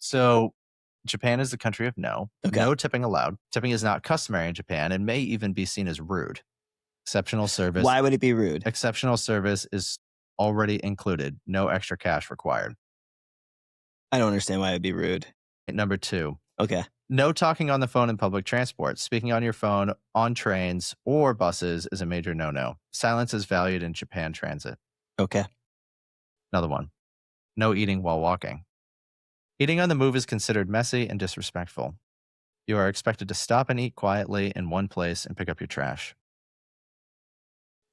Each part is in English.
So Japan is the country of no. Okay. No tipping allowed. Tipping is not customary in Japan and may even be seen as rude. Exceptional service. Why would it be rude? Exceptional service is already included. No extra cash required. I don't understand why it would be rude. Number 2. Okay. No talking on the phone in public transport. Speaking on your phone on trains or buses is a major no-no. Silence is valued in Japan transit. Okay. Another one. No eating while walking. Eating on the move is considered messy and disrespectful. You are expected to stop and eat quietly in one place and pick up your trash.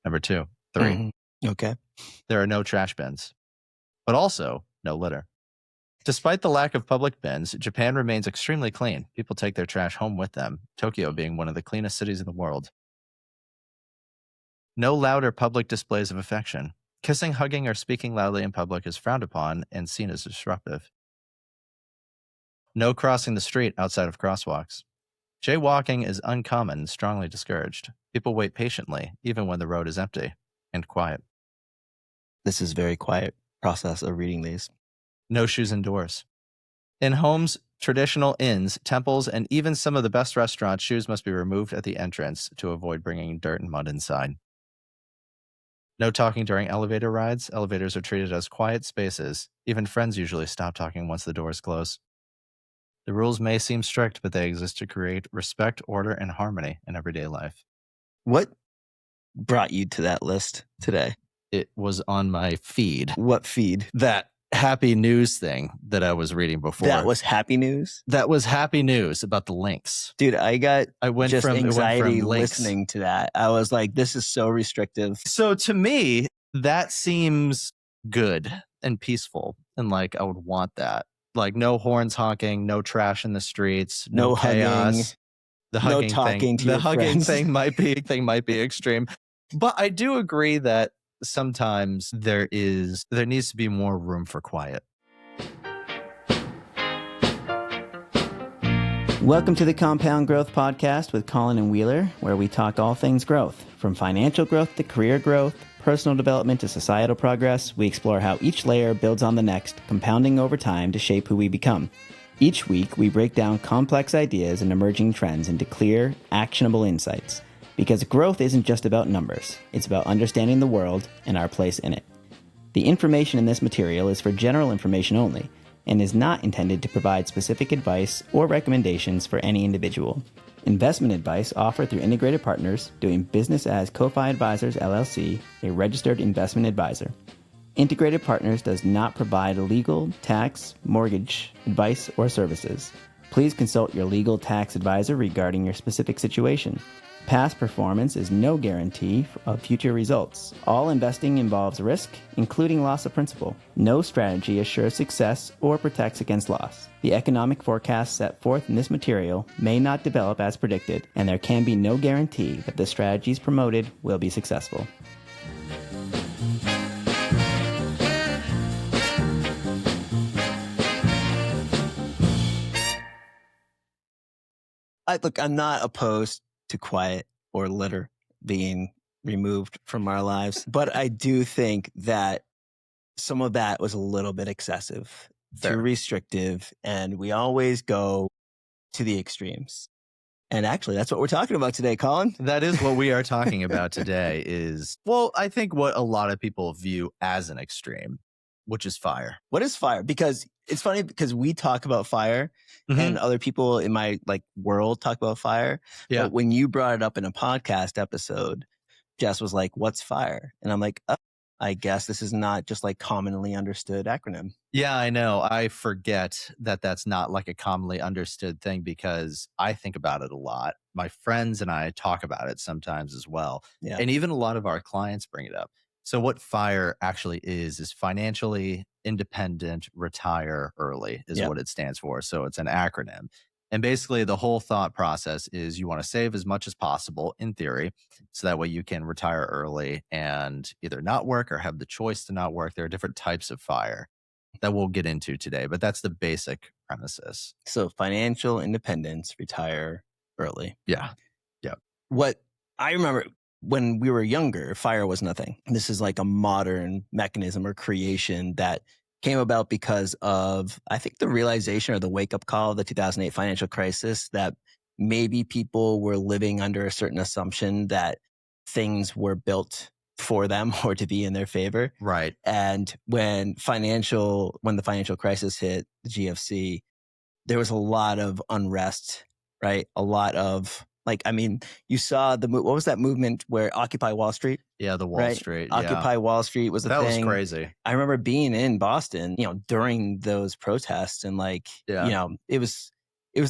Number 2. 3. Mm-hmm. Okay. There are no trash bins, but also no litter. Despite the lack of public bins, Japan remains extremely clean. People take their trash home with them, Tokyo being one of the cleanest cities in the world. No loud or public displays of affection. Kissing, hugging, or speaking loudly in public is frowned upon and seen as disruptive. No crossing the street outside of crosswalks. Jaywalking is uncommon and strongly discouraged. People wait patiently, even when the road is empty and quiet. This is very quiet process of reading these. No shoes indoors. In homes, traditional inns, temples, and even some of the best restaurants, shoes must be removed at the entrance to avoid bringing dirt and mud inside. No talking during elevator rides. Elevators are treated as quiet spaces. Even friends usually stop talking once the doors close. The rules may seem strict, but they exist to create respect, order, and harmony in everyday life. What brought you to that list today? It was on my feed. What feed? That happy news thing that I was reading before. That was happy news? That was happy news about the links. Dude, I went just from anxiety links. listening to that. I was like, this is so restrictive. So to me, that seems good and peaceful. And like, I would want that. Like no horns honking, no trash in the streets, no chaos. Hugging, The hugging no talking thing, to the your hugging friends. thing might be extreme. But I do agree that sometimes there needs to be more room for quiet. Welcome to the Compound Growth Podcast with Colin and Wheeler, where we talk all things growth, from financial growth to career growth, personal development to societal progress. We explore how each layer builds on the next, compounding over time to shape who we become. Each week, we break down complex ideas and emerging trends into clear, actionable insights. Because growth isn't just about numbers, it's about understanding the world and our place in it. The information in this material is for general information only, and is not intended to provide specific advice or recommendations for any individual. Investment advice offered through Integrated Partners, doing business as Ko-Fi Advisors LLC, a registered investment advisor. Integrated Partners does not provide legal, tax, mortgage, advice, or services. Please consult your legal tax advisor regarding your specific situation. Past performance is no guarantee of future results. All investing involves risk, including loss of principal. No strategy assures success or protects against loss. The economic forecasts set forth in this material may not develop as predicted, and there can be no guarantee that the strategies promoted will be successful. I'm not opposed to quiet or litter being removed from our lives, but I do think that some of that was a little bit excessive, too restrictive, and we always go to the extremes. And actually, that's what we're talking about today, Colin. That is what we are talking about today is, I think what a lot of people view as an extreme, which is fire. What is fire? Because it's funny because we talk about fire and other people in my world talk about fire. Yeah. But when you brought it up in a podcast episode, Jess was like, what's fire? And I'm like, oh, I guess this is not just commonly understood acronym. Yeah, I know. I forget that that's not a commonly understood thing because I think about it a lot. My friends and I talk about it sometimes as well. Yeah. And even a lot of our clients bring it up. So what FIRE actually is financially independent, retire early is what it stands for. So it's an acronym. And basically the whole thought process is you want to save as much as possible in theory, so that way you can retire early and either not work or have the choice to not work. There are different types of FIRE that we'll get into today, but that's the basic premises. So financial independence, retire early. Yeah. What I remember when we were younger, fire was nothing. This is a modern mechanism or creation that came about because of, I think, the realization or the wake-up call of the 2008 financial crisis that maybe people were living under a certain assumption that things were built for them or to be in their favor. Right. And when the financial crisis hit, the GFC, there was a lot of unrest, right? A lot of you saw what was that movement where Occupy Wall Street? Yeah, the Wall Right? Street. Yeah. Occupy Wall Street was a That was thing. crazy. I remember being in Boston, during those protests, and it was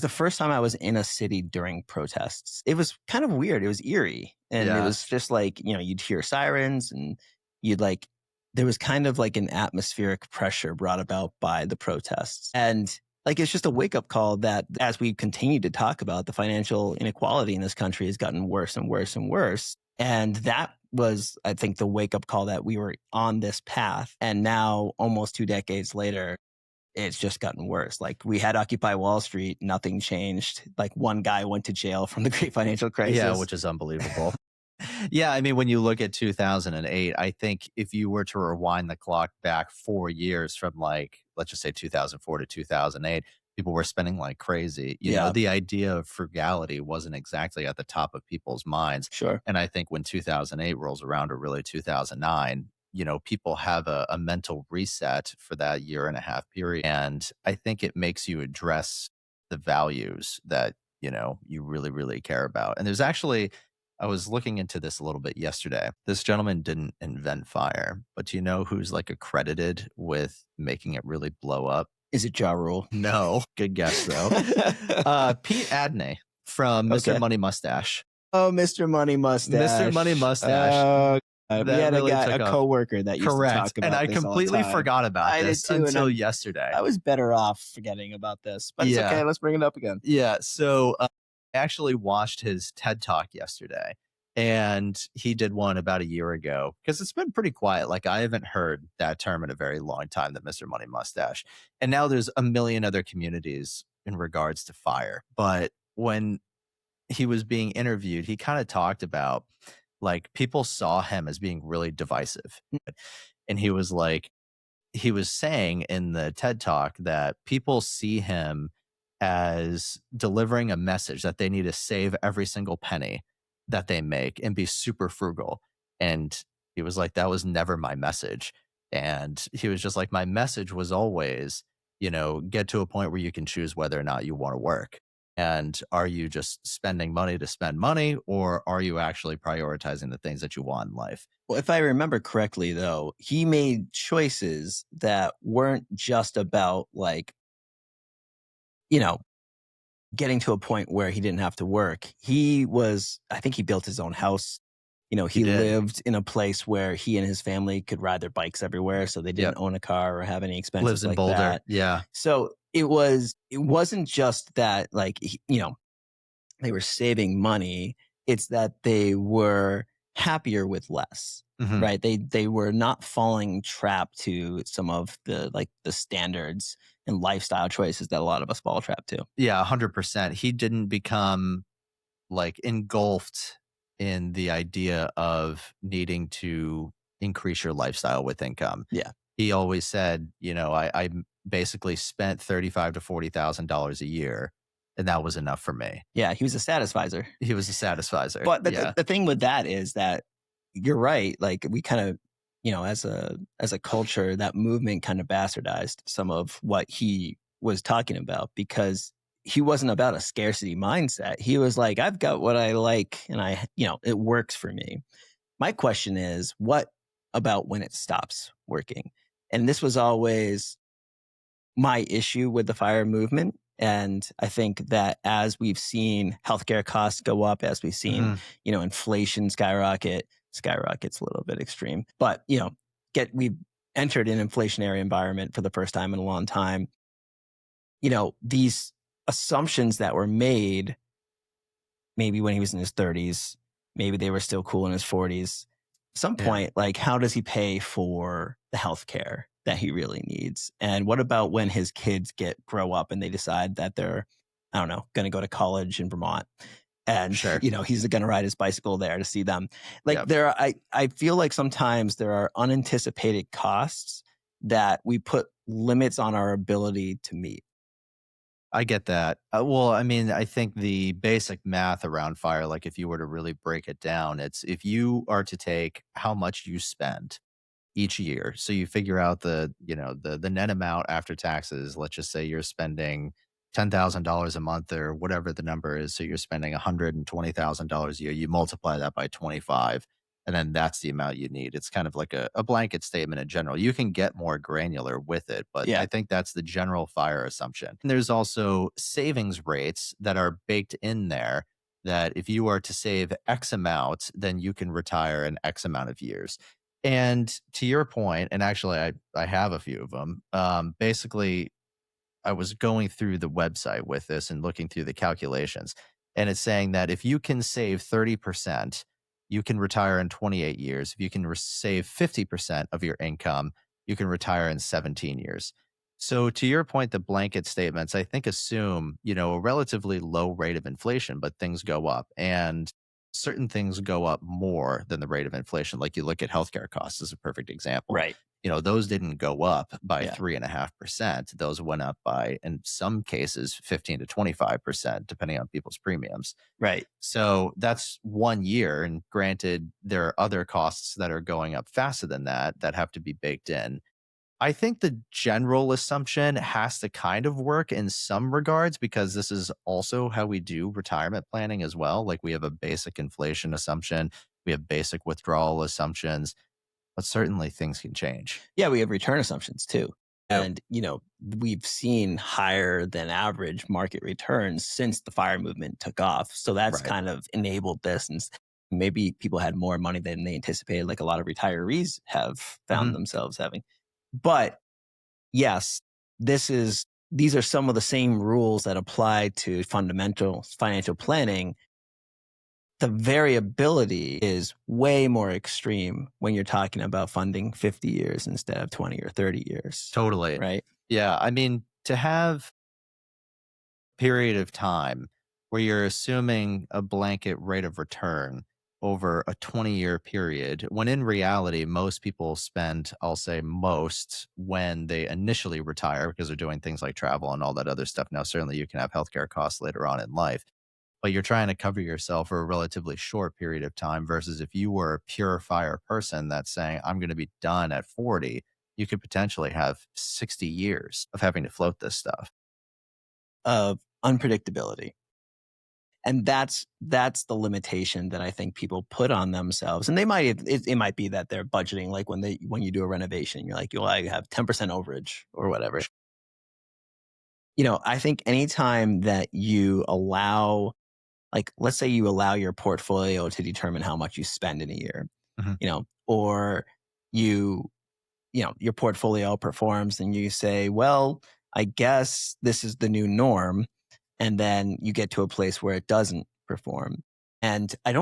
the first time I was in a city during protests. It was kind of weird. It was eerie, and it was just you'd hear sirens, and there was kind of like an atmospheric pressure brought about by the protests, and it's just a wake-up call that as we continue to talk about, the financial inequality in this country has gotten worse and worse and worse. And that was, I think, the wake-up call that we were on this path. And now, almost 2 decades later, it's just gotten worse. We had Occupy Wall Street, nothing changed. One guy went to jail from the Great Financial Crisis. Yeah, which is unbelievable. Yeah, I mean, when you look at 2008, I think if you were to rewind the clock back 4 years from let's just say 2004 to 2008, people were spending like crazy. You know, the idea of frugality wasn't exactly at the top of people's minds. Sure. And I think when 2008 rolls around, or really 2009, people have a mental reset for that year and a half period. And I think it makes you address the values that, you really, really care about. And there's actually, I was looking into this a little bit yesterday. This gentleman didn't invent fire, but do you know who's accredited with making it really blow up? Is it Ja Rule? No. Good guess, though. Pete Adney from Mr. Money Mustache. Oh, Mr. Money Mustache. Mr. Money Mustache. We had a coworker that used to talk about and I this completely all the time. forgot about this did too, until yesterday. I was better off forgetting about this, but it's okay. Let's bring it up again. Yeah. So I actually watched his TED Talk yesterday, and he did one about a year ago because it's been pretty quiet. I haven't heard that term in a very long time, that Mr. Money Mustache. And now there's a million other communities in regards to FIRE. But when he was being interviewed, he kind of talked about people saw him as being really divisive. And he was saying in the TED Talk that people see him as delivering a message that they need to save every single penny that they make and be super frugal. And he was like, that was never my message. And he was just like, my message was always, get to a point where you can choose whether or not you want to work. And are you just spending money to spend money, or are you actually prioritizing the things that you want in life? Well, if I remember correctly, though, he made choices that weren't just about getting to a point where he didn't have to work. I think he built his own house. He lived in a place where he and his family could ride their bikes everywhere, so they didn't own a car or have any expenses. Lives in Boulder. That. Yeah. So it wasn't just that they were saving money. It's that they were happier with less. Mm-hmm. Right? They were not falling trapped to some of the the standards and lifestyle choices that a lot of us fall trapped to. Yeah, 100%. He didn't become engulfed in the idea of needing to increase your lifestyle with income. Yeah. He always said, I basically spent $35,000 to $40,000 a year, and that was enough for me. Yeah, he was a satisfizer. But the thing with that is that you're right. We kind of, as a culture, that movement kind of bastardized some of what he was talking about, because he wasn't about a scarcity mindset. He was like, I've got what I like, and it works for me. My question is, what about when it stops working? And this was always my issue with the FIRE movement. And I think that as we've seen healthcare costs go up, as we've seen, inflation skyrocket's a little bit extreme, but we've entered an inflationary environment for the first time in a long time. These assumptions that were made, maybe when he was in his 30s, maybe they were still cool in his 40s. At some point, how does he pay for the healthcare that he really needs? And what about when his kids grow up and they decide that they're, I don't know, going to go to college in Vermont, and he's going to ride his bicycle there to see them. I feel like sometimes there are unanticipated costs that we put limits on our ability to meet. I get that. Well, I mean, I think the basic math around fire, like if you were to really break it down, it's if you are to take how much you spend each year. So you figure out the net amount after taxes. Let's just say you're spending $10,000 a month or whatever the number is. So you're spending $120,000 a year. You multiply that by 25, and then that's the amount you need. It's kind of like a blanket statement in general. You can get more granular with it, but Yeah. I think that's the general fire assumption. And there's also savings rates that are baked in there that if you are to save X amount, then you can retire in X amount of years. And to your point, and actually I have a few of them. Basically, I was going through the website with this and looking through the calculations, and it's saying that if you can save 30%, you can retire in 28 years. If you can save 50% of your income, you can retire in 17 years. So to your point, the blanket statements, I think assume, a relatively low rate of inflation, but things go up and certain things go up more than the rate of inflation. Like you look at healthcare costs as a perfect example. Right. Those didn't go up by Yeah. 3.5%. Those went up by, in some cases, 15 to 25%, depending on people's premiums. Right. So that's 1 year. And granted, there are other costs that are going up faster than that have to be baked in. I think the general assumption has to kind of work in some regards because this is also how we do retirement planning as well. Like we have a basic inflation assumption, we have basic withdrawal assumptions, but certainly things can change. Yeah, we have return assumptions too. Yep. And, we've seen higher than average market returns since the fire movement took off. So that's Right. kind of enabled this. And maybe people had more money than they anticipated, like a lot of retarees have found Mhm. themselves having. But yes, these are some of the same rules that apply to fundamental financial planning. The variability is way more extreme when you're talking about funding 50 years instead of 20 or 30 years, Totally. right? Yeah. I mean, to have period of time where you're assuming a blanket rate of return over a 20-year period, when in reality, most people spend, I'll say most, when they initially retire because they're doing things like travel and all that other stuff. Now, certainly you can have healthcare costs later on in life, but you're trying to cover yourself for a relatively short period of time versus if you were a pure fire person that's saying, I'm going to be done at 40, you could potentially have 60 years of having to float this stuff. Of unpredictability. And that's the limitation that I think people put on themselves. And they might it might be that they're budgeting, like when you do a renovation, you're like, I have 10% overage or whatever. I think anytime that you allow, like, let's say you allow your portfolio to determine how much you spend in a year, Mhm. or you, your portfolio performs and you say, well, I guess this is the new norm. And then you get to a place where it doesn't perform. And I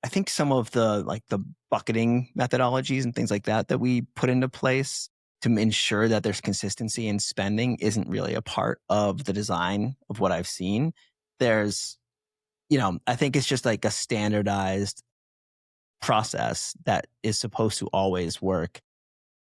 think some of the, like, the bucketing methodologies and things like that we put into place to ensure that there's consistency in spending isn't really a part of the design of what I've seen. There's, I think it's just like a standardized process that is supposed to always work.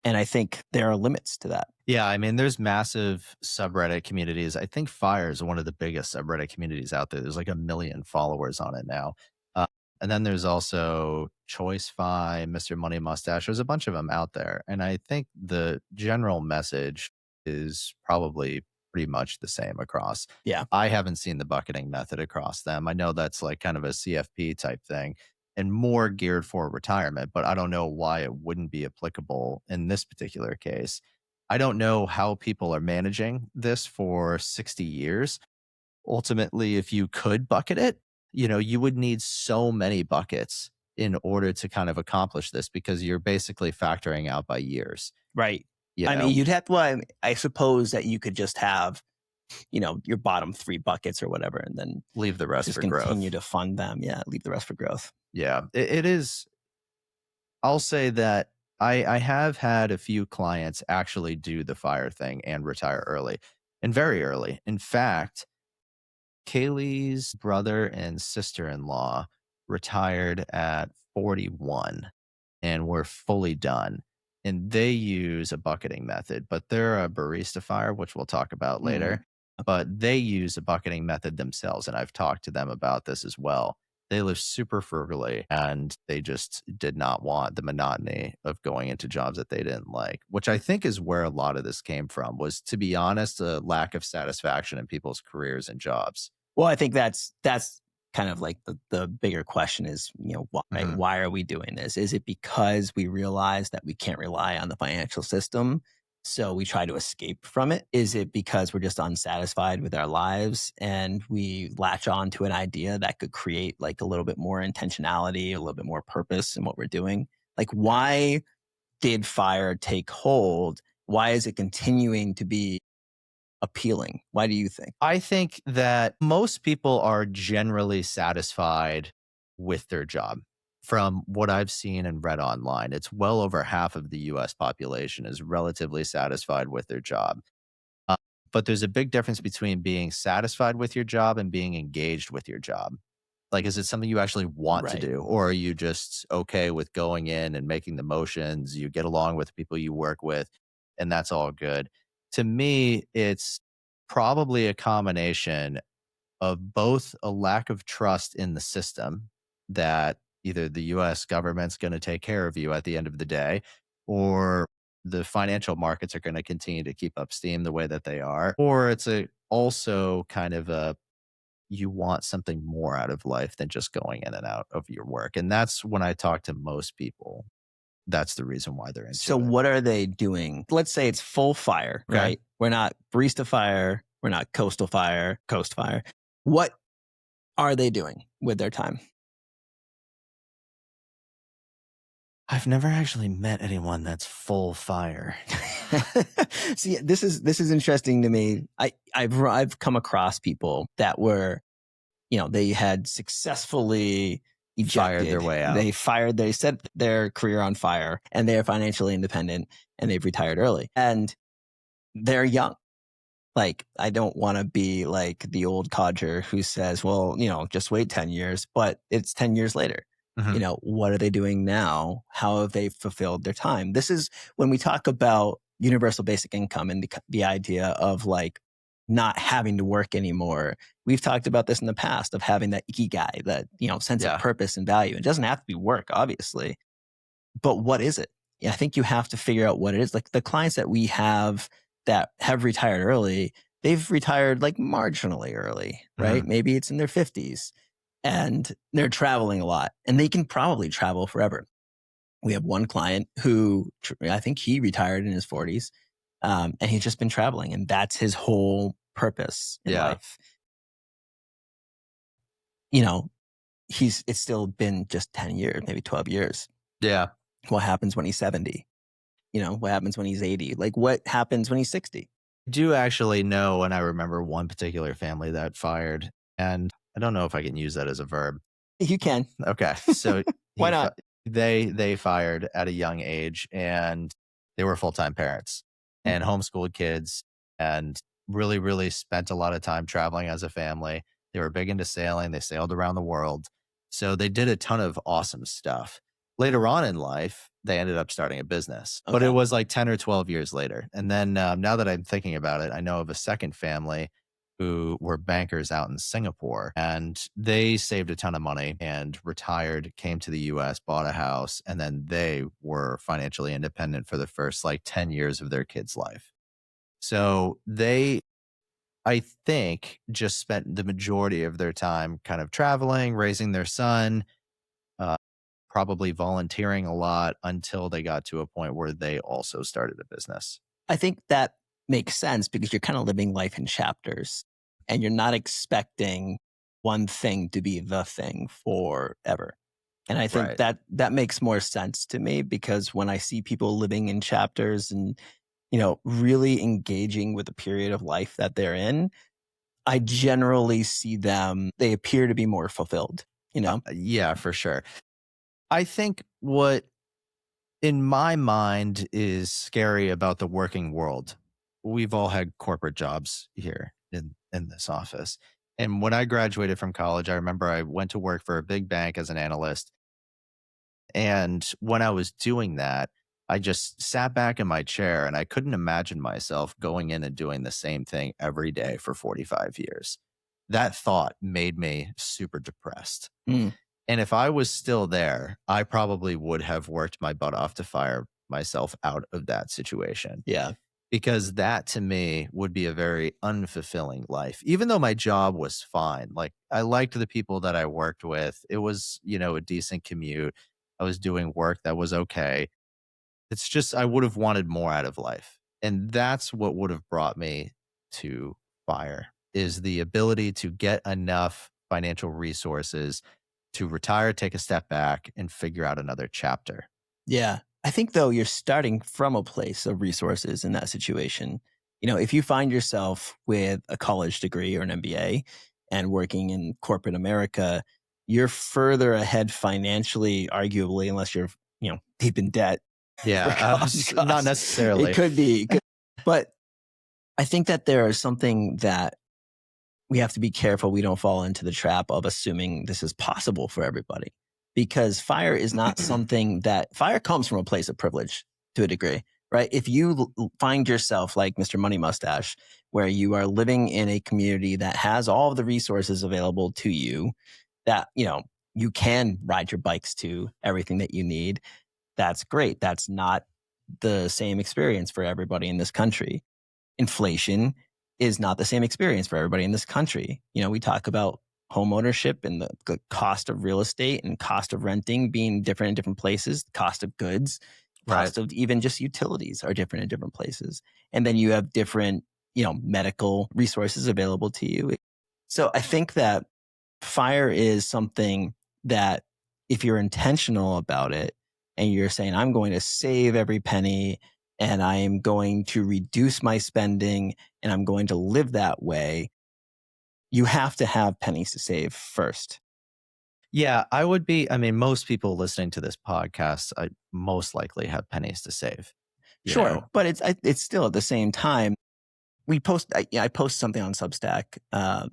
And I think there are limits to that. Yeah, I mean, there's massive subreddit communities. I think Fire is one of the biggest subreddit communities out there. There's like 1 million followers on it now. Uh, and then there's also Choice Fi, Mr. Money Mustache. There's a bunch of them out there. And I think the general message is probably pretty much the same across. Yeah. I haven't seen the bucketing method across them. I know that's like kind of a CFP type thing and more geared for retirement, but I don't know why it wouldn't be applicable in this particular case. I don't know how people are managing this for 60 years. Ultimately, if you could bucket it, you would need so many buckets in order to kind of accomplish this because you're basically factoring out by years, Right. you I mean, know, you'd have to, well, I suppose that you could just have, your bottom 3 buckets or whatever, and then leave the rest just for continue growth. to fund them. Yeah. Leave the rest for growth. Yeah, it is. I'll say that I have had a few clients actually do the fire thing and retire early and very early. In fact, Kaylee's brother and sister-in-law retired at 41 and were fully done. and they use a bucketing method, but they're a Barista FIRE, which we'll talk about Mm. later. But they use a bucketing method themselves, and I've talked to them about this as well. They live super frugally, and they just did not want the monotony of going into jobs that they didn't like, which I think is where a lot of this came from, was, to be honest, a lack of satisfaction in people's careers and jobs. Well, I think that's kind of like the bigger question is, why? Mhm. Why are we doing this? Is it because we realize that we can't rely on the financial system, so we try to escape from it? Is it because we're just unsatisfied with our lives and we latch on to an idea that could create like a little bit more intentionality, a little bit more purpose in what we're doing? Like, why did fire take hold? Why is it continuing to be appealing? Why do you think? I think that most people are generally satisfied with their job. From what I've seen and read online, it's well over half of the US population is relatively satisfied with their job. Uh, but there's a big difference between being satisfied with your job and being engaged with your job. Like, is it something you actually want to Right. do? Or are you just okay with going in and making the motions? You get along with the people you work with, and that's all good. To me, it's probably a combination of both a lack of trust in the system that either the US government's going to take care of you at the end of the day, or the financial markets are going to continue to keep up steam the way that they are, or it's a also kind of a, you want something more out of life than just going in and out of your work. And that's when I talk to most people. That's the reason why they're into So it. what are they doing? Let's say it's full fire, Okay. right? We're not Barista Fire. We're not Coastal Fire, Coast Fire. What are they doing with their time? I've never actually met anyone that's full fire. See, this is interesting to me. I've come across people that were, they had successfully Fired their ejected. way out. They set their career on fire, and they are financially independent, and they've retired early, and they're young. Like, I don't want to be like the old codger who says, well, just wait 10 years, but it's 10 years later. Mhm. What are they doing now? How have they fulfilled their time? This is when we talk about universal basic income and the idea of like not having to work anymore. We've talked about this in the past of having that ikigai, that, sense of Yeah. purpose and value. It doesn't have to be work, obviously, but what is it? Yeah, I think you have to figure out what it is. Like the clients that we have that have retired early, they've retired like marginally early, right? Mhm. Maybe it's in their 50s and they're traveling a lot and they can probably travel forever. We have one client who I think he retired in his 40s, and he's just been traveling, and that's his whole purpose in Yeah. life. You know, it's still been just 10 years, maybe 12 years. Yeah. What happens when he's 70? What happens when he's 80? Like, what happens when he's 60? Do actually know, and I remember one particular family that fired, and I don't know if I can use that as a verb. You can. Okay. So Why he fi not? they fired at a young age, and they were full-time parents and Mhm. homeschooled kids, and really, really spent a lot of time traveling as a family. They were big into sailing. They sailed around the world. So they did a ton of awesome stuff. Later on in life, they ended up starting a business, but it Okay. was like 10 or 12 years later. And then, now that I'm thinking about it, I know of a second family who were bankers out in Singapore, and they saved a ton of money and retired, came to the US, bought a house, and then they were financially independent for the first like 10 years of their kids' life. So they, I think, just spent the majority of their time kind of traveling, raising their son, uh, probably volunteering a lot until they got to a point where they also started a business. I think that makes sense because you're kind of living life in chapters and you're not expecting one thing to be the thing forever. And I think Right. that makes more sense to me because when I see people living in chapters and, really engaging with the period of life that they're in, I generally see them, they appear to be more fulfilled, you know? Yeah, for sure. I think what in my mind is scary about the working world. We've all had corporate jobs here in this office. And when I graduated from college, I remember I went to work for a big bank as an analyst. And when I was doing that, I just sat back in my chair and I couldn't imagine myself going in and doing the same thing every day for 45 years. That thought made me super depressed. Mm, And if I was still there, I probably would have worked my butt off to fire myself out of that situation, yeah. because that to me would be a very unfulfilling life. Even though my job was fine, like I liked the people that I worked with. It was, a decent commute. I was doing work that was okay. It's just I would have wanted more out of life. And that's what would have brought me to fire, is the ability to get enough financial resources to retire, take a step back, and figure out another chapter. Yeah. I think though you're starting from a place of resources in that situation. If you find yourself with a college degree or an MBA and working in corporate America, you're further ahead financially, arguably, unless you're, deep in debt for Yeah, college not costs. It necessarily. could be. But I think that there is something that we have to be careful we don't fall into the trap of assuming this is possible for everybody, because fire is not something that fire comes from a place of privilege to a degree, right? If you find yourself like Mr. Money Mustache, where you are living in a community that has all of the resources available to you, that, you can ride your bikes to everything that you need. That's great. That's not the same experience for everybody in this country. Inflation is not the same experience for everybody in this country. We talk about home ownership and the cost of real estate and cost of renting being different in different places, cost of goods, Right. cost of even just utilities are different in different places. And then you have different, medical resources available to you. So I think that fire is something that if you're intentional about it and you're saying, I'm going to save every penny and I am going to reduce my spending and I'm going to live that way, you have to have pennies to save first. Yeah, I mean, most people listening to this podcast, I most likely have pennies to save. You Sure. know, But it's still at the same time, I post something on Substack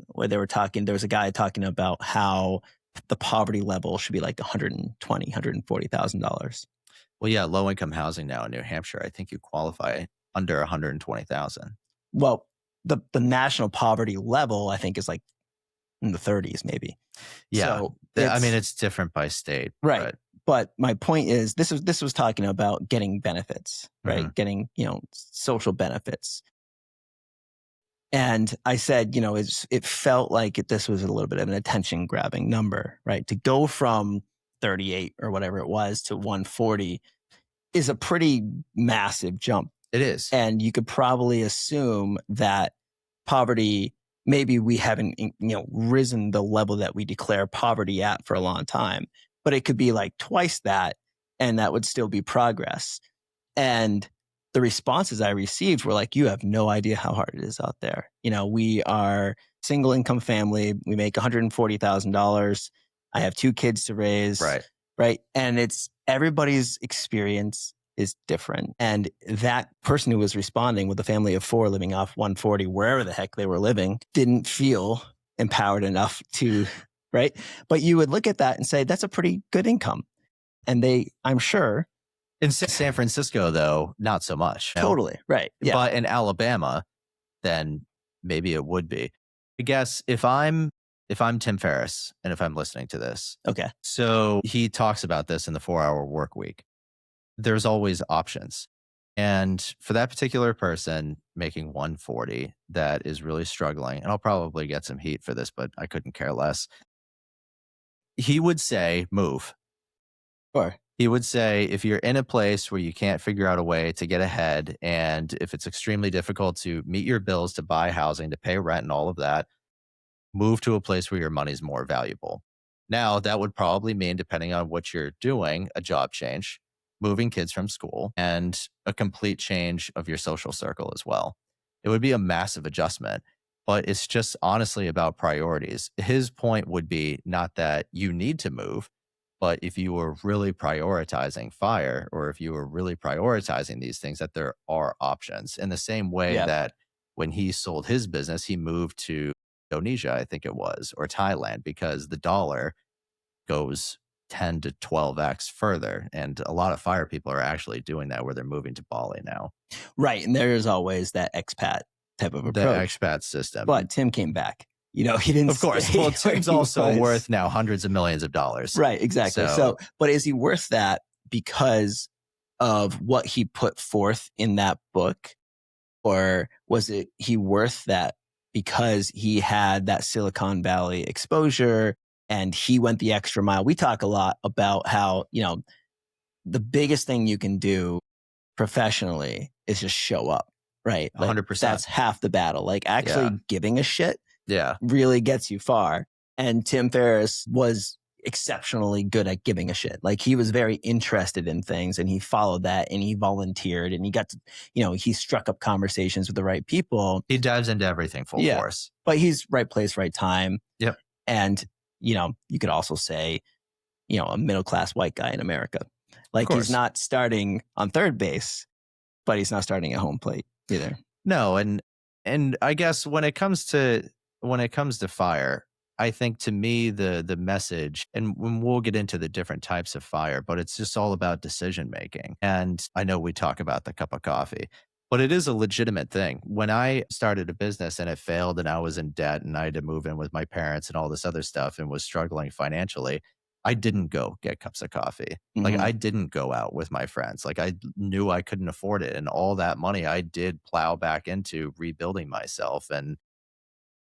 where there was a guy talking about how the poverty level should be like $140,000. well, yeah, low income housing now in New Hampshire, I think you qualify under 120,000. Well, the national poverty level, I think, is like in the 30s, maybe. Yeah, So I mean, it's different by state, right. but But my point is, this was talking about getting benefits, right? mhm, Getting social benefits. And I said, it felt like this was a little bit of an attention grabbing number, right? To go from 38 or whatever it was to 140 is a pretty massive jump. it is. And you could probably assume that poverty, maybe we haven't, risen the level that we declare poverty at for a long time, but it could be like twice that, and that would still be progress. And the responses I received were like, you have no idea how hard it is out there. We are single income family. We make $140,000. I have 2 kids to raise. Right. Right. And it's everybody's experience is different. And that person who was responding with a family of 4 living off 140, wherever the heck they were living, didn't feel empowered enough to, right? But you would look at that and say, that's a pretty good income. And I'm sure. In San Francisco, though, not so much. Totally. Right. Yeah. But in Alabama, then maybe it would be. I guess if I'm Tim Ferriss and if I'm listening to this, Okay. so he talks about this in the 4-hour work week. There's always options. And for that particular person making 140 that is really struggling, and I'll probably get some heat for this, but I couldn't care less. He would say, move. Sure. He would say, if you're in a place where you can't figure out a way to get ahead, and if it's extremely difficult to meet your bills, to buy housing, to pay rent, and all of that, move to a place where your money's more valuable. Now, that would probably mean, depending on what you're doing, a job change, moving kids from school, and a complete change of your social circle as well. It would be a massive adjustment, but it's just honestly about priorities. His point would be not that you need to move, but if you were really prioritizing fire, or if you were really prioritizing these things, that there are options. In the same way Yeah. that when he sold his business, he moved to Indonesia, I think it was, or Thailand, because the dollar goes 10 to 12x further. And a lot of fire people are actually doing that, where they're moving to Bali now. Right. And there's always that expat type of The approach. expat system. But Tim came back. He didn't. Of course. stay Well, where Tim's he also was. worth now hundreds of millions of dollars. Right. Exactly. So, but is he worth that because of what he put forth in that book? Or was it he worth that because he had that Silicon Valley exposure and he went the extra mile? We talk a lot about how, the biggest thing you can do professionally is just show up, right? 100%. That's half the battle. Like actually giving a shit really gets you far. And Tim Ferriss was exceptionally good at giving a shit. Like he was very interested in things and he followed that and he volunteered and he got to, he struck up conversations with the right people. He dives into everything full force. But he's right place, right time. Yep. And, you could also say, a middle-class white guy in America. Like he's not starting on third base, but he's not starting at home plate either. No. And I guess when it comes to fire, I think to me, the message, and we'll get into the different types of fire, but it's just all about decision making. And I know we talk about the cup of coffee, but it is a legitimate thing. When I started a business and it failed and I was in debt and I had to move in with my parents and all this other stuff and was struggling financially, I didn't go get cups of coffee. Mm-hmm. Like I didn't go out with my friends. Like I knew I couldn't afford it. And all that money I did plow back into rebuilding myself and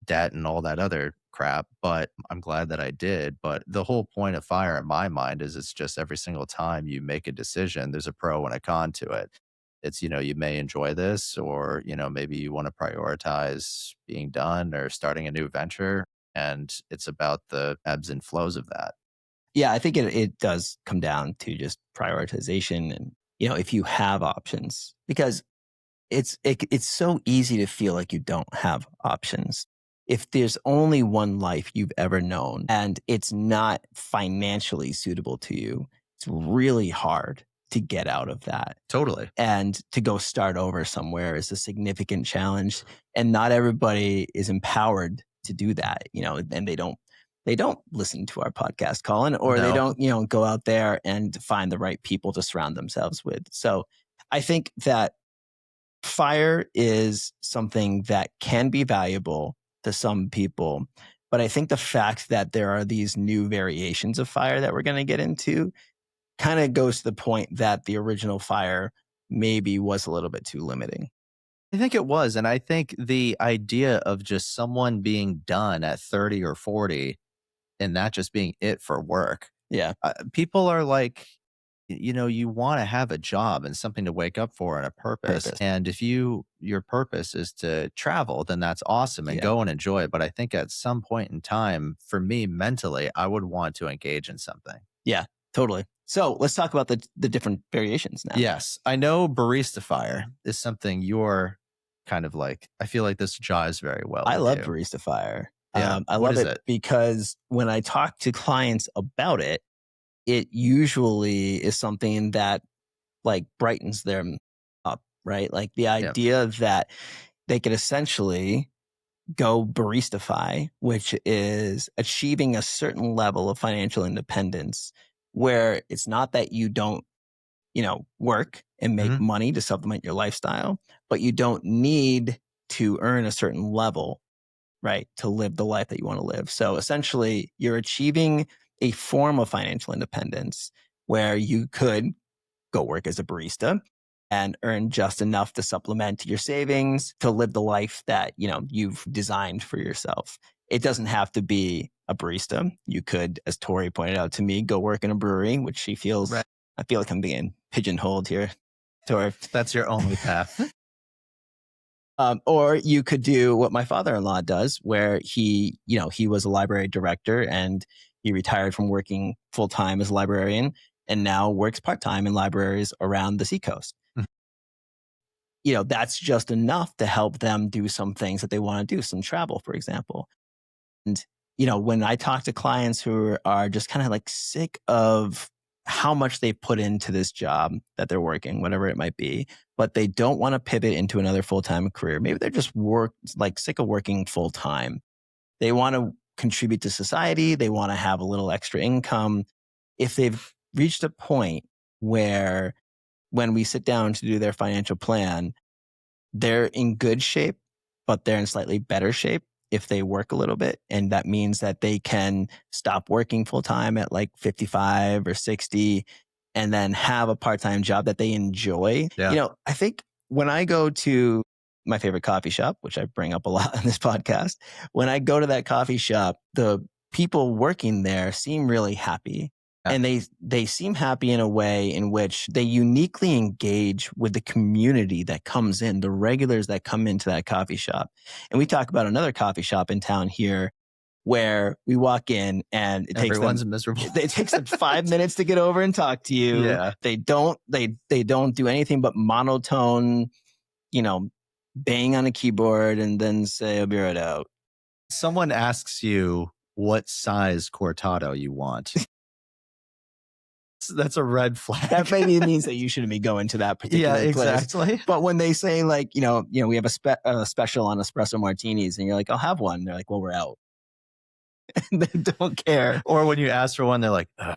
debt and all that other crap, but I'm glad that I did. But the whole point of fire in my mind is it's just every single time you make a decision, there's a pro and a con to it. It's, you may enjoy this, or, maybe you want to prioritize being done or starting a new venture. And it's about the ebbs and flows of that. Yeah, I think it does come down to just prioritization and, if you have options, because it's so easy to feel like you don't have options. If there's only one life you've ever known and it's not financially suitable to you, it's really hard to get out of that. Totally. And to go start over somewhere is a significant challenge. And not everybody is empowered to do that, and they don't listen to our podcast, Colin, or they don't, go out there and find the right people to surround themselves with. So I think that fire is something that can be valuable to some people. But I think the fact that there are these new variations of fire that we're going to get into kind of goes to the point that the original fire maybe was a little bit too limiting. I think it was. And I think the idea of just someone being done at 30 or 40 and that just being it for work. Yeah. People are like, you want to have a job and something to wake up for and a purpose. And if your purpose is to travel, then that's awesome and go and enjoy it. But I think at some point in time, for me mentally, I would want to engage in something. Yeah, totally. So let's talk about the different variations now. Yes. I know Barista FIRE is something you're kind of like, I feel like this jives very well. I love Barista FIRE. Yeah. I love it because when I talk to clients about it, it usually is something that like brightens them up, right? Like the idea that they could essentially go baristify, which is achieving a certain level of financial independence where it's not that you don't, work and make money to supplement your lifestyle, but you don't need to earn a certain level, right, to live the life that you want to live. So essentially you're achieving a form of financial independence where you could go work as a barista and earn just enough to supplement your savings to live the life that, you've designed for yourself. It doesn't have to be a barista. You could, as Tori pointed out to me, go work in a brewery, which she feels, I feel like I'm being pigeonholed here, Tori. That's your only path. Or you could do what my father-in-law does, where he was a library director and he retired from working full-time as a librarian and now works part-time in libraries around the seacoast. That's just enough to help them do some things that they want to do, some travel, for example. And, when I talk to clients who are just kind of like sick of how much they put into this job that they're working, whatever it might be, but they don't want to pivot into another full-time career. Maybe they're just sick of working full-time. They want to contribute to society. They want to have a little extra income. if they've reached a point where when we sit down to do their financial plan, they're in good shape, but they're in slightly better shape if they work a little bit. And that means that they can stop working full time at like 55 or 60 and then have a part-time job that they enjoy. Yeah. I think when I go to my favorite coffee shop, which I bring up a lot on this podcast, when I go to that coffee shop, the people working there seem really happy. And they seem happy in a way in which they uniquely engage with the community that comes in, the regulars that come into that coffee shop. And we talk about another coffee shop in town here where we walk in and Everyone's miserable. It takes them 5 minutes to get over and talk to you. Yeah. They don't do anything but monotone, bang on a keyboard and then say, "I'll be right out." Someone asks you what size cortado you want. That's a red flag. That maybe means that you shouldn't be going to that particular place. Exactly. But when they say like, we have a special on espresso martinis, and you're like, "I'll have one." They're like, "Well, we're out." And they don't care. Or when you ask for one, they're like, ugh.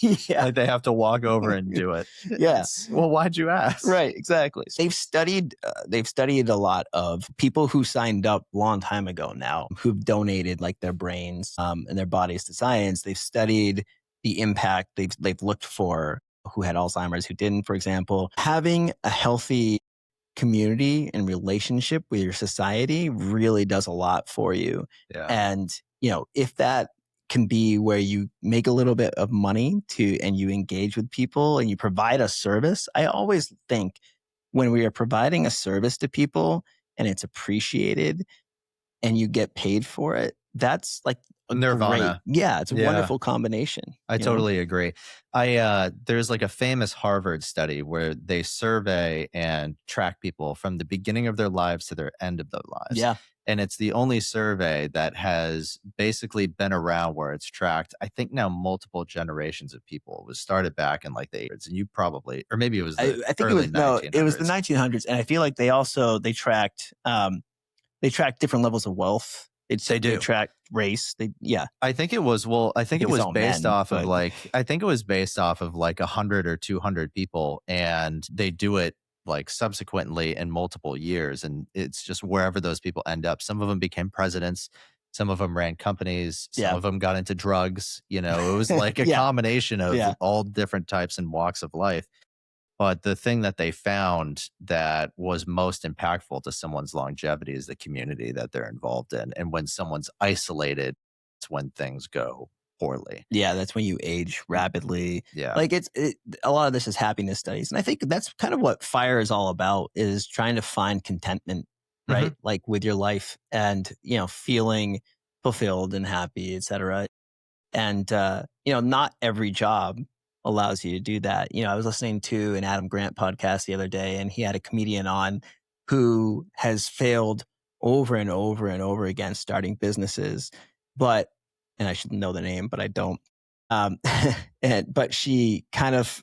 Yeah. Like they have to walk over and do it. Yes. Well, why'd you ask? Right. Exactly. They've studied a lot of people who signed up a long time ago now, who've donated like their brains and their bodies to science. They've studied the impact they've looked for who had Alzheimer's, who didn't, for example. Having a healthy community and relationship with your society really does a lot for you. Yeah. And, if that can be where you make a little bit of money and you engage with people and you provide a service. I always think when we are providing a service to people and it's appreciated and you get paid for it, that's like a nirvana. It's a wonderful combination. I totally agree. There's like a famous Harvard study where they survey and track people from the beginning of their lives to their end of their lives. Yeah. And it's the only survey that has basically been around where it's tracked, I think now multiple generations of people. It was started back in like the 80s, and you probably, or maybe it was the early 1900s. It was the 1900s. And I feel like they tracked different levels of wealth. They track race. I think it was based off of like 100 or 200 people, and they do it like subsequently in multiple years, and it's just wherever those people end up. Some of them became presidents, some of them ran companies, some of them got into drugs. It was like a combination of all different types and walks of life. But the thing that they found that was most impactful to someone's longevity is the community that they're involved in. And when someone's isolated, it's when things go poorly. Yeah, that's when you age rapidly. Yeah. Like a lot of this is happiness studies. And I think that's kind of what FIRE is all about, is trying to find contentment, right? Mm-hmm. Like with your life and, feeling fulfilled and happy, et cetera. And, not every job allows you to do that. I was listening to an Adam Grant podcast the other day, and he had a comedian on who has failed over and over and over again starting businesses. And I should know the name, but I don't. But she kind of,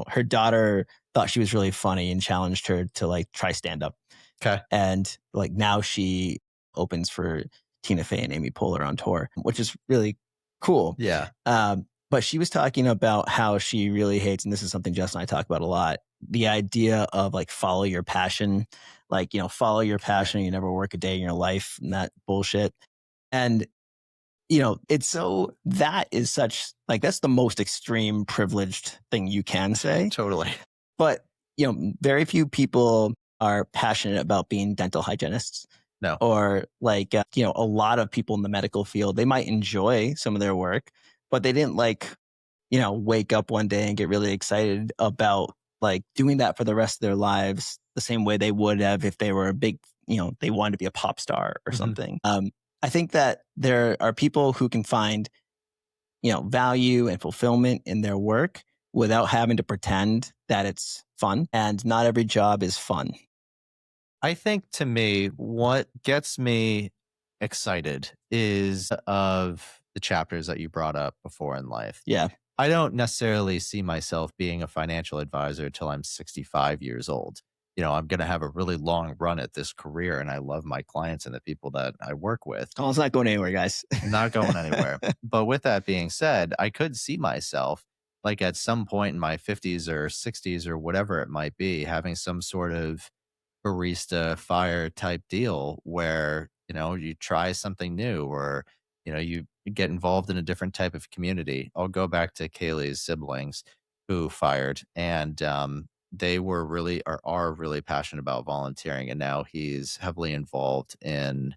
her daughter thought she was really funny and challenged her to like try stand up. Okay. And like now she opens for Tina Fey and Amy Poehler on tour, which is really cool. Yeah. But she was talking about how she really hates, and this is something Jess and I talk about a lot, the idea of like follow your passion, like, follow your passion. You never work a day in your life and that bullshit. And, that is such like, that's the most extreme privileged thing you can say. Totally. But, very few people are passionate about being dental hygienists. No. Or like, a lot of people in the medical field, they might enjoy some of their work, but they didn't like, wake up one day and get really excited about like doing that for the rest of their lives the same way they would have if they were a big, they wanted to be a pop star or something. I think that there are people who can find, value and fulfillment in their work without having to pretend that it's fun. And not every job is fun. I think to me, what gets me excited is of the chapters that you brought up before in life. Yeah. I don't necessarily see myself being a financial advisor till I'm 65 years old. I'm going to have a really long run at this career and I love my clients and the people that I work with. Colin's not going anywhere, guys. Not going anywhere. But with that being said, I could see myself like at some point in my 50s or 60s or whatever it might be, having some sort of barista fire type deal where, you try something new or, you get involved in a different type of community. I'll go back to Kaylee's siblings who fired and, they were really or are really passionate about volunteering. And now he's heavily involved in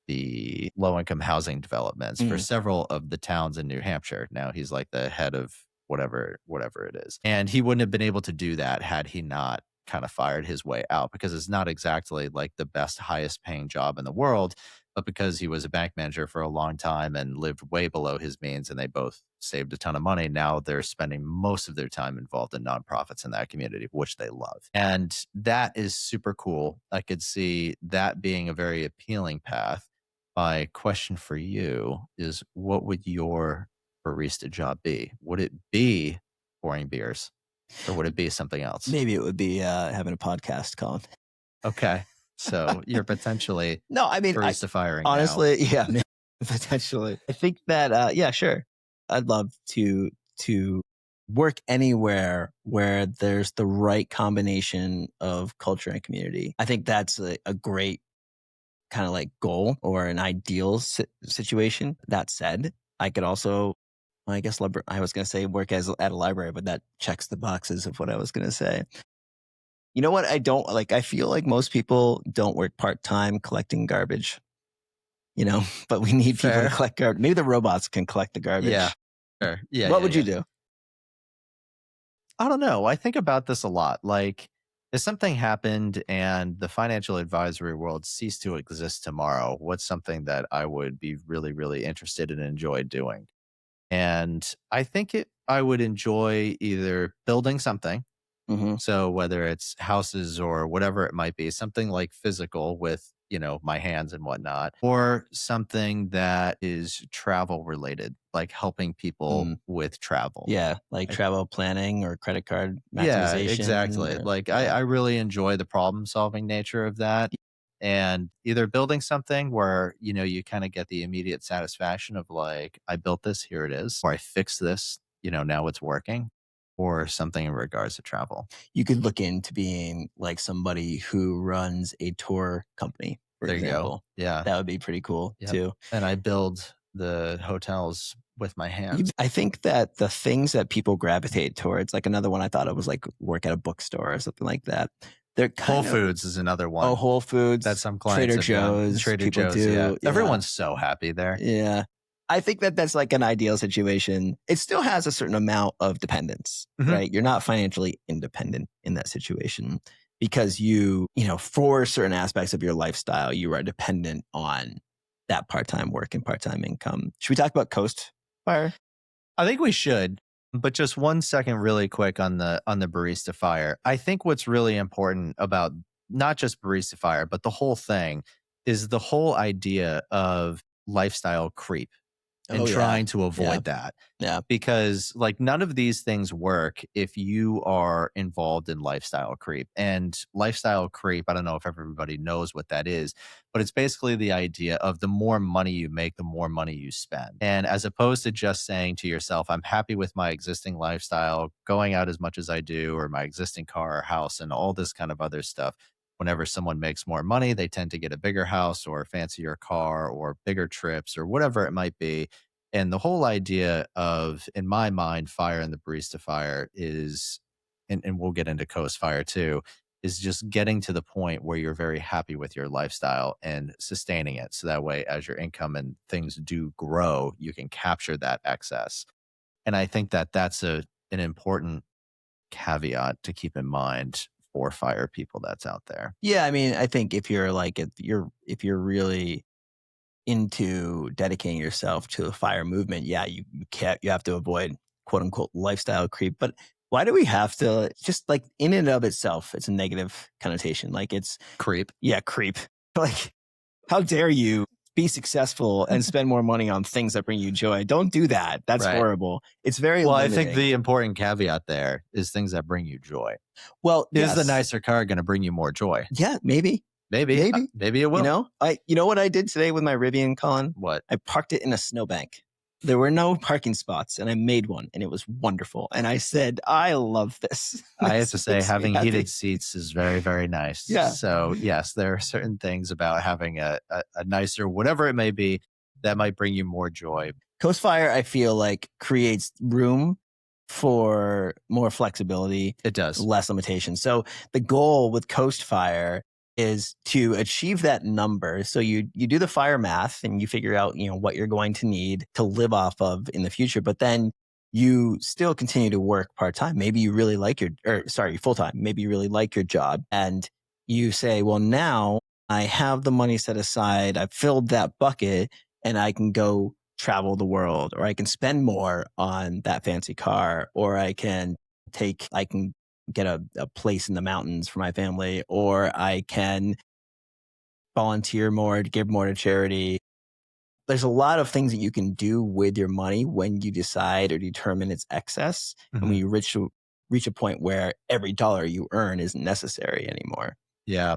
the low income housing developments for several of the towns in New Hampshire. Now he's like the head of whatever it is. And he wouldn't have been able to do that had he not kind of fired his way out because it's not exactly like the best, highest paying job in the world, but because he was a bank manager for a long time and lived way below his means and they both saved a ton of money. Now they're spending most of their time involved in nonprofits in that community, which they love. And that is super cool. I could see that being a very appealing path. My question for you is what would your barista job be? Would it be pouring beers or would it be something else? Maybe it would be having a podcast, Colin. Okay. So you're potentially no, I mean, barista firing. Honestly, now. Yeah, maybe, potentially. I think that, yeah, sure. I'd love to work anywhere where there's the right combination of culture and community. I think that's a great kind of like goal or an ideal situation. That said, I could also, I guess I was going to say work at a library, but that checks the boxes of what I was going to say. You know what? I don't like, I feel like most people don't work part-time collecting garbage, but we need people to collect garbage. Maybe the robots can collect the garbage. Yeah. Sure. Yeah. What would you do? I don't know. I think about this a lot. Like, if something happened and the financial advisory world ceased to exist tomorrow, what's something that I would be really, really interested and enjoy doing? And I think I would enjoy either building something. So whether it's houses or whatever it might be, something like physical with, my hands and whatnot, or something that is travel related, like helping people with travel. Yeah. Like travel planning or credit card maximization. Yeah, exactly. I really enjoy the problem solving nature of that. And either building something where, you kind of get the immediate satisfaction of like, I built this, here it is, or I fixed this, now it's working, or something in regards to travel. You could look into being like somebody who runs a tour company, for example. Yeah. That would be pretty cool too. And I build the hotels with my hands. I think that the things that people gravitate towards, like another one I thought it was like work at a bookstore or something like that. Whole Foods is another one. Oh, Whole Foods. That some clients Trader Joe's. Yeah. Everyone's so happy there. Yeah. I think that that's like an ideal situation. It still has a certain amount of dependence, right? You're not financially independent in that situation because for certain aspects of your lifestyle, you are dependent on that part-time work and part-time income. Should we talk about Coast Fire? I think we should, but just 1 second really quick on the Barista Fire. I think what's really important about not just Barista Fire, but the whole thing is the whole idea of lifestyle creep. And trying to avoid that. Yeah. Because like none of these things work if you are involved in lifestyle creep. And lifestyle creep, I don't know if everybody knows what that is, but it's basically the idea of the more money you make, the more money you spend. And as opposed to just saying to yourself, I'm happy with my existing lifestyle, going out as much as I do, or my existing car or house and all this kind of other stuff. Whenever someone makes more money, they tend to get a bigger house or a fancier car or bigger trips or whatever it might be. And the whole idea of, in my mind, Fire and the Barista Fire is, and we'll get into Coast Fire too, is just getting to the point where you're very happy with your lifestyle and sustaining it. So that way, as your income and things do grow, you can capture that excess. And I think that that's an important caveat to keep in mind for fire people that's out there. Yeah, I mean, I think if you're really into dedicating yourself to the fire movement, yeah, you have to avoid quote unquote lifestyle creep. But why do we have to, just like in and of itself, it's a negative connotation. Like it's creep. Yeah, creep. Like, how dare you be successful and spend more money on things that bring you joy. Don't do that. That's horrible. It's very limiting. I think the important caveat there is things that bring you joy. Well, is the nicer car going to bring you more joy? Yeah, maybe. Maybe it will. You know what I did today with my Rivian, Colin? What? I parked it in a snowbank. There were no parking spots, and I made one, and it was wonderful. And I said, I love this. I have to say, having heated seats is very, very nice. Yeah. So yes, there are certain things about having a nicer, whatever it may be, that might bring you more joy. Coast Fire, I feel like, creates room for more flexibility. It does. Less limitations. So the goal with Coast Fire is to achieve that number. So you do the fire math and you figure out, what you're going to need to live off of in the future, but then you still continue to work part-time. Maybe you really like full-time. Maybe you really like your job and you say, well, now I have the money set aside. I've filled that bucket and I can go travel the world, or I can spend more on that fancy car, or I can get a place in the mountains for my family, or I can volunteer more, give more to charity. There's a lot of things that you can do with your money when you decide or determine its excess. Mm-hmm. And when you reach a point where every dollar you earn isn't necessary anymore. Yeah.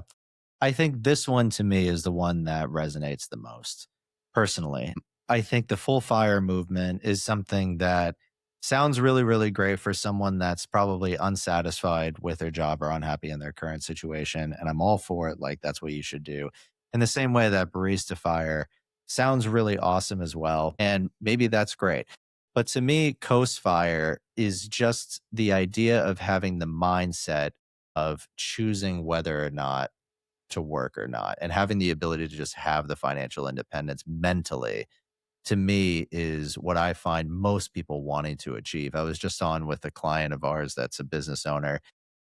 I think this one to me is the one that resonates the most personally. I think the full fire movement is something that sounds really, really great for someone that's probably unsatisfied with their job or unhappy in their current situation. And I'm all for it. Like, that's what you should do. In the same way that Barista FIRE sounds really awesome as well. And maybe that's great. But to me, Coast Fire is just the idea of having the mindset of choosing whether or not to work or not, and having the ability to just have the financial independence mentally, to me, is what I find most people wanting to achieve. I was just on with a client of ours that's a business owner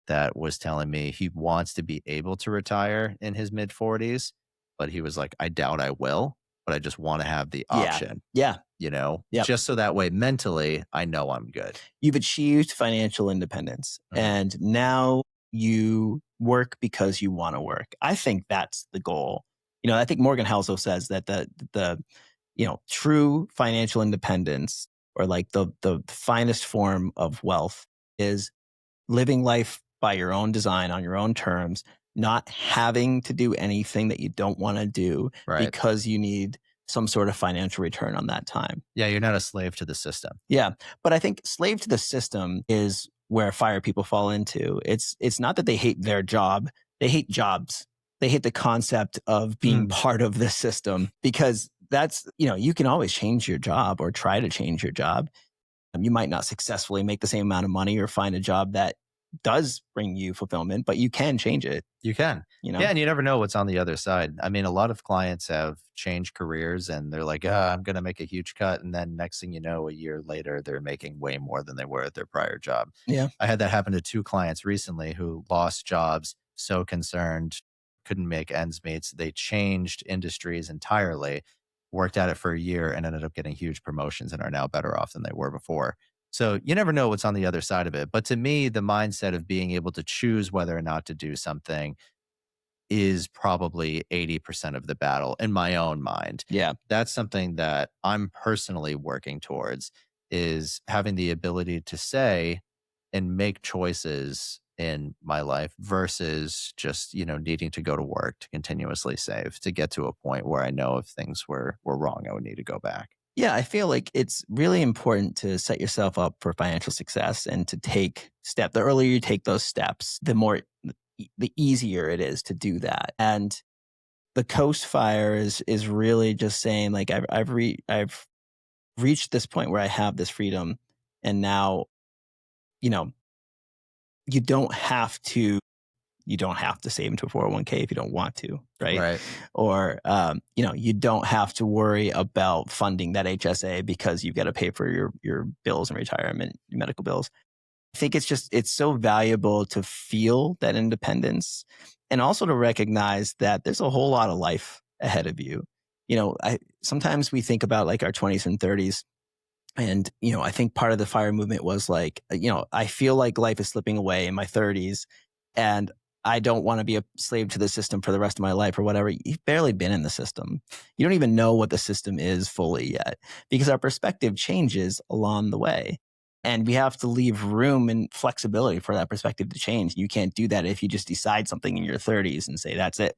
that was telling me he wants to be able to retire in his mid 40s, but he was like, I doubt I will, but I just want to have the option. Yeah. Just so that way mentally, I know I'm good. You've achieved financial independence, and now you work because you want to work. I think that's the goal. I think Morgan Housel says that the true financial independence, or like the finest form of wealth, is living life by your own design, on your own terms, not having to do anything that you don't want to do because you need some sort of financial return on that time. Yeah, you're not a slave to the system. Yeah, but I think slave to the system is where fire people fall into. It's not that they hate their job. They hate jobs. They hate the concept of being part of the system, because that's, you can always change your job or try to change your job. You might not successfully make the same amount of money or find a job that does bring you fulfillment, but you can change it. You can. Yeah, and you never know what's on the other side. I mean, a lot of clients have changed careers and they're like, I'm going to make a huge cut. And then next thing you know, a year later, they're making way more than they were at their prior job. Yeah. I had that happen to 2 clients recently who lost jobs, so concerned, couldn't make ends meet. So they changed industries entirely, worked at it for a year, and ended up getting huge promotions and are now better off than they were before. So you never know what's on the other side of it. But to me, the mindset of being able to choose whether or not to do something is probably 80% of the battle in my own mind. Yeah. That's something that I'm personally working towards, is having the ability to say and make choices in my life versus just, needing to go to work to continuously save to get to a point where I know if things were wrong, I would need to go back. Yeah, I feel like it's really important to set yourself up for financial success and to take steps. The earlier you take those steps, the easier it is to do that. And the Coast Fire is really just saying, like, I've reached this point where I have this freedom, and now, you don't have to save into a 401k if you don't want to, right? Or, you don't have to worry about funding that HSA because you've got to pay for your bills and retirement, your medical bills. I think it's so valuable to feel that independence, and also to recognize that there's a whole lot of life ahead of you. Sometimes we think about like our 20s and 30s. And, I think part of the fire movement was like, I feel like life is slipping away in my 30s, and I don't want to be a slave to the system for the rest of my life or whatever. You've barely been in the system. You don't even know what the system is fully yet, because our perspective changes along the way. And we have to leave room and flexibility for that perspective to change. You can't do that if you just decide something in your 30s and say, that's it.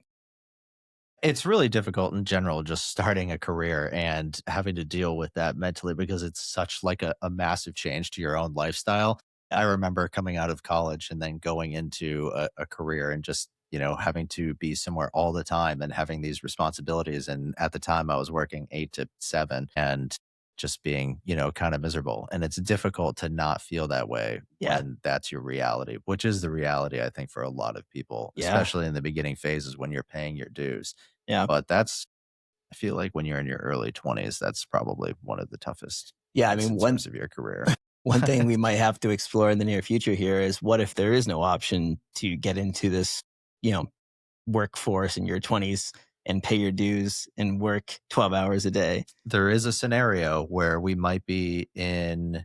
It's really difficult in general, just starting a career and having to deal with that mentally because it's such like a massive change to your own lifestyle. I remember coming out of college and then going into a career and just, having to be somewhere all the time and having these responsibilities. And at the time I was working 8 to 7 and just being, kind of miserable. And it's difficult to not feel that way Yeah. when that's your reality, which is the reality, I think, for a lot of people, Yeah. especially in the beginning phases when you're paying your dues. Yeah. But I feel like when you're in your early 20s, that's probably one of the toughest Yeah. I points mean, in terms of your career. one thing we might have to explore in the near future here is what if there is no option to get into this, workforce in your 20s and pay your dues and work 12 hours a day? There is a scenario where we might be in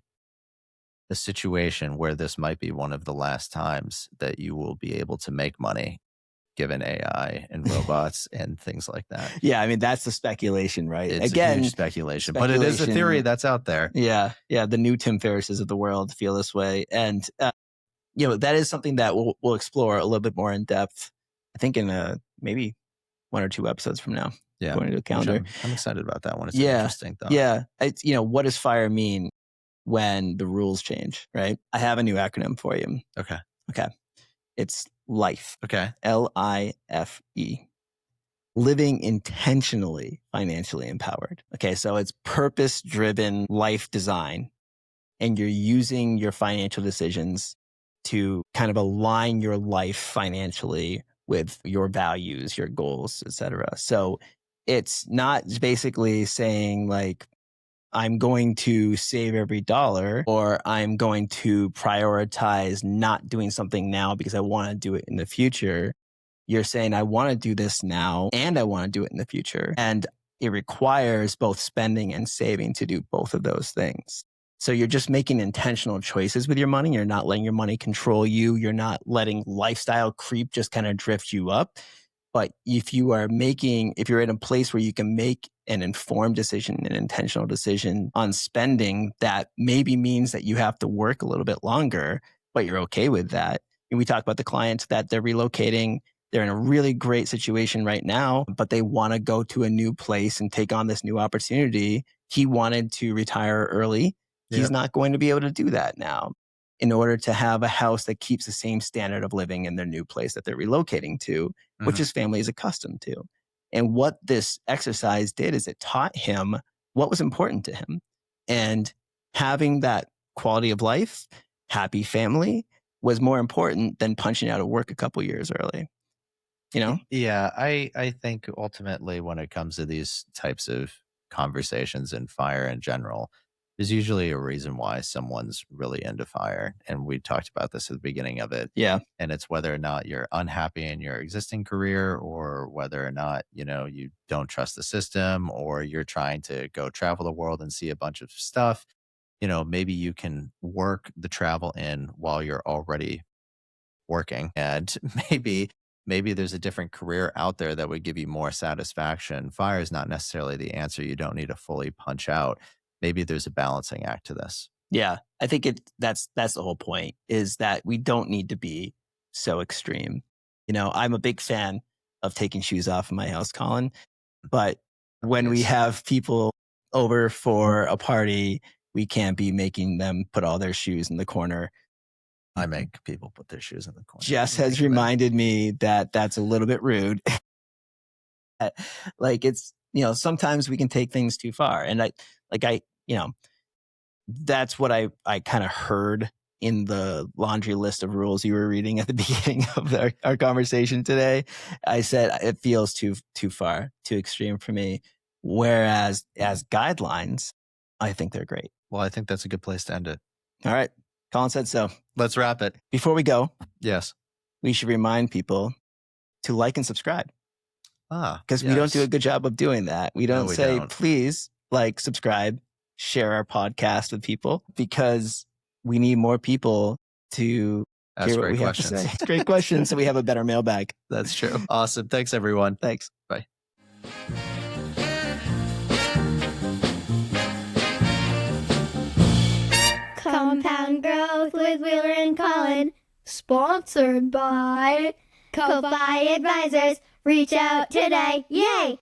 a situation where this might be one of the last times that you will be able to make money given AI and robots and things like that. Yeah, I mean, that's the speculation, right? It's a Again, huge speculation, but it is a theory that's out there. Yeah, the new Tim Ferrisses of the world feel this way. And, that is something that we'll explore a little bit more in depth, I think in maybe 1 or 2 episodes from now, Yeah, according to the calendar. I'm excited about that one. It's an interesting thought. Yeah, it's, what does FIRE mean when the rules change, right? I have a new acronym for you. Okay. It's LIFE. Okay. LIFE. Living intentionally financially empowered. Okay, so it's purpose-driven life design, and you're using your financial decisions to kind of align your life financially with your values, your goals, etc. So it's not basically saying like, I'm going to save every dollar, or I'm going to prioritize not doing something now because I want to do it in the future. You're saying, I want to do this now and I want to do it in the future. And it requires both spending and saving to do both of those things. So you're just making intentional choices with your money. You're not letting your money control you. You're not letting lifestyle creep just kind of drift you up. But if you're in a place where you can make an informed decision, an intentional decision on spending, that maybe means that you have to work a little bit longer, but you're okay with that. And we talk about the clients that they're relocating. They're in a really great situation right now, but they want to go to a new place and take on this new opportunity. He wanted to retire early. He's not going to be able to do that now in order to have a house that keeps the same standard of living in their new place that they're relocating to, which his family is accustomed to. And what this exercise did is it taught him what was important to him. And having that quality of life, happy family, was more important than punching out of work a couple years early. Yeah, I think ultimately when it comes to these types of conversations and FIRE in general, there's usually a reason why someone's really into FIRE. And we talked about this at the beginning of it. Yeah. And it's whether or not you're unhappy in your existing career, or whether or not, you don't trust the system, or you're trying to go travel the world and see a bunch of stuff. Maybe you can work the travel in while you're already working, and maybe there's a different career out there that would give you more satisfaction. FIRE is not necessarily the answer. You don't need to fully punch out. Maybe there's a balancing act to this. Yeah, I think that's the whole point, is that we don't need to be so extreme. I'm a big fan of taking shoes off in my house, Colin, but when we have people over for a party, we can't be making them put all their shoes in the corner. I make people put their shoes in the corner. Jess has reminded me that that's a little bit rude. Like, it's, sometimes we can take things too far. And that's what I kind of heard in the laundry list of rules you were reading at the beginning of our conversation today. I said, it feels too far, too extreme for me. Whereas as guidelines, I think they're great. Well, I think that's a good place to end it. All right. Colin said so. Let's wrap it. Before we go, yes, we should remind people to like and subscribe. Because we don't do a good job of doing that. We don't please like, subscribe, share our podcast with people, because we need more people to Ask hear what great we questions. have to say. Great questions, so we have a better mailbag. That's true. Awesome. Thanks, everyone. Thanks. Bye. Compound Growth with Wheeler and Colin, sponsored by Ko-Fi Advisors. Reach out today. Yay!